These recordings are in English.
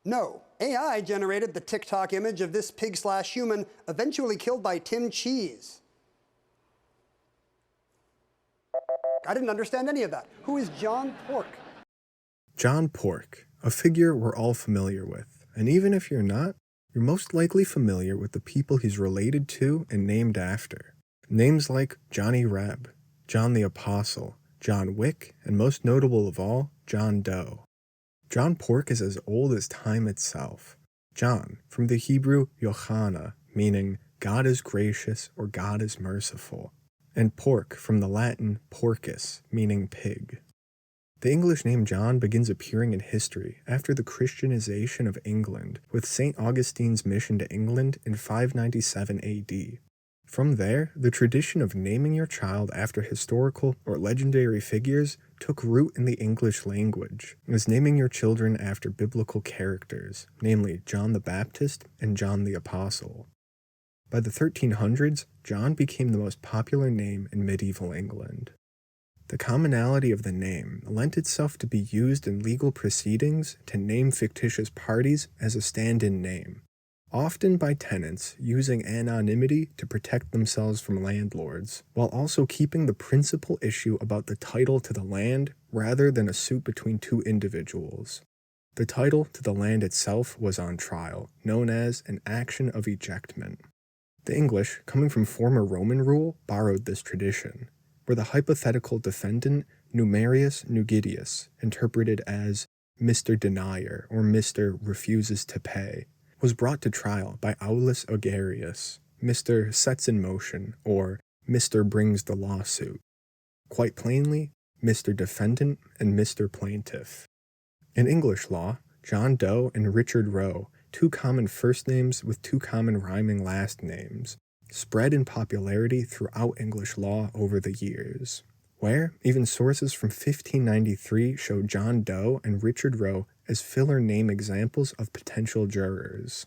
No, AI generated the TikTok image of this pig/human eventually killed by Tim Cheese. I didn't understand any of that. Who is John Pork? John Pork, a figure we're all familiar with, and even if you're not, you're most likely familiar with the people he's related to and named after. Names like Johnny Reb, John the Apostle, John Wick, and most notable of all, John Doe. John Pork is as old as time itself. John, from the Hebrew Yochana, meaning God is gracious or God is merciful, and pork from the Latin porcus, meaning pig. The English name John begins appearing in history after the Christianization of England, with St. Augustine's mission to England in 597 AD. From there, the tradition of naming your child after historical or legendary figures took root in the English language, as naming your children after biblical characters, namely John the Baptist and John the Apostle. By the 1300s, John became the most popular name in medieval England. The commonality of the name lent itself to be used in legal proceedings to name fictitious parties as a stand-in name, often by tenants using anonymity to protect themselves from landlords, while also keeping the principal issue about the title to the land rather than a suit between two individuals. The title to the land itself was on trial, known as an action of ejectment. The English, coming from former Roman rule, borrowed this tradition, where the hypothetical defendant, Numerius Nugidius, interpreted as Mr. Denier or Mr. Refuses to Pay, was brought to trial by Aulus Agerius, Mr. Sets in Motion, or Mr. Brings the Lawsuit. Quite plainly, Mr. Defendant and Mr. Plaintiff. In English law, John Doe and Richard Roe, two common first names with two common rhyming last names, spread in popularity throughout English law over the years, where even sources from 1593 show John Doe and Richard Roe as filler name examples of potential jurors.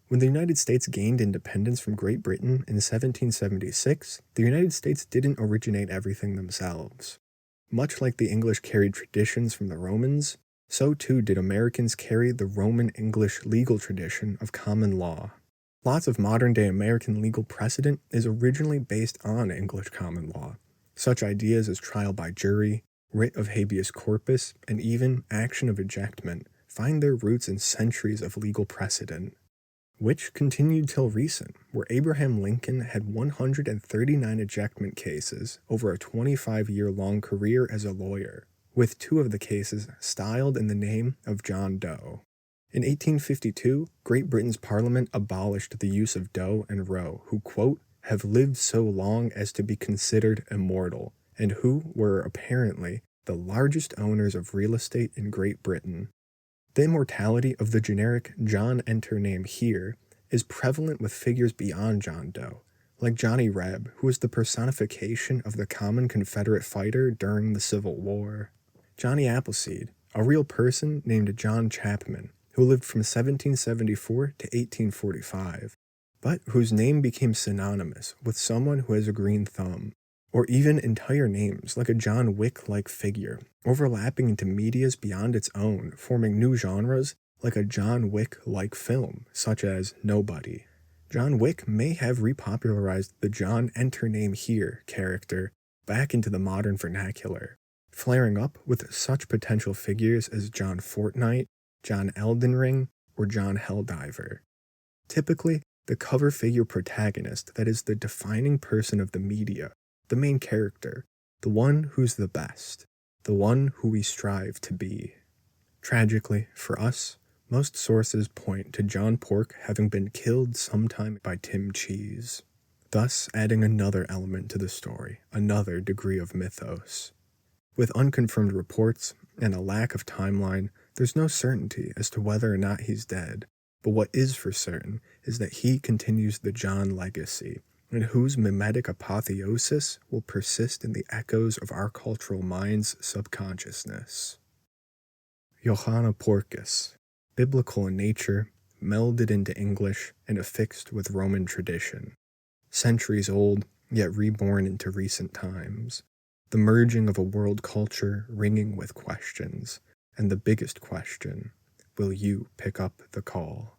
When the United States gained independence from Great Britain in 1776, the United States didn't originate everything themselves. Much like the English carried traditions from the Romans, so too did Americans carry the Roman-English legal tradition of common law. Lots of modern-day American legal precedent is originally based on English common law. Such ideas as trial by jury, writ of habeas corpus, and even action of ejectment find their roots in centuries of legal precedent, which continued till recent, where Abraham Lincoln had 139 ejectment cases over a 25-year-long career as a lawyer, with 2 of the cases styled in the name of John Doe. In 1852, Great Britain's Parliament abolished the use of Doe and Roe, who, quote, have lived so long as to be considered immortal, and who were apparently the largest owners of real estate in Great Britain. The immortality of the generic John Enter name here is prevalent with figures beyond John Doe, like Johnny Reb, who was the personification of the common Confederate fighter during the Civil War. Johnny Appleseed, a real person named John Chapman, who lived from 1774 to 1845, but whose name became synonymous with someone who has a green thumb, or even entire names like a John Wick-like figure, overlapping into medias beyond its own, forming new genres like a John Wick-like film, such as Nobody. John Wick may have repopularized the John Enter Name Here character back into the modern vernacular, flaring up with such potential figures as John Fortnite, John Elden Ring, or John Helldiver. Typically, the cover figure protagonist that is the defining person of the media, the main character, the one who's the best, the one who we strive to be. Tragically, for us, most sources point to John Pork having been killed sometime by Tim Cheese, thus adding another element to the story, another degree of mythos. With unconfirmed reports and a lack of timeline, there's no certainty as to whether or not he's dead, but what is for certain is that he continues the John legacy, and whose mimetic apotheosis will persist in the echoes of our cultural mind's subconsciousness. Johanna Porcus, biblical in nature, melded into English, and affixed with Roman tradition. Centuries old, yet reborn into recent times. The merging of a world culture ringing with questions, and the biggest question, will you pick up the call?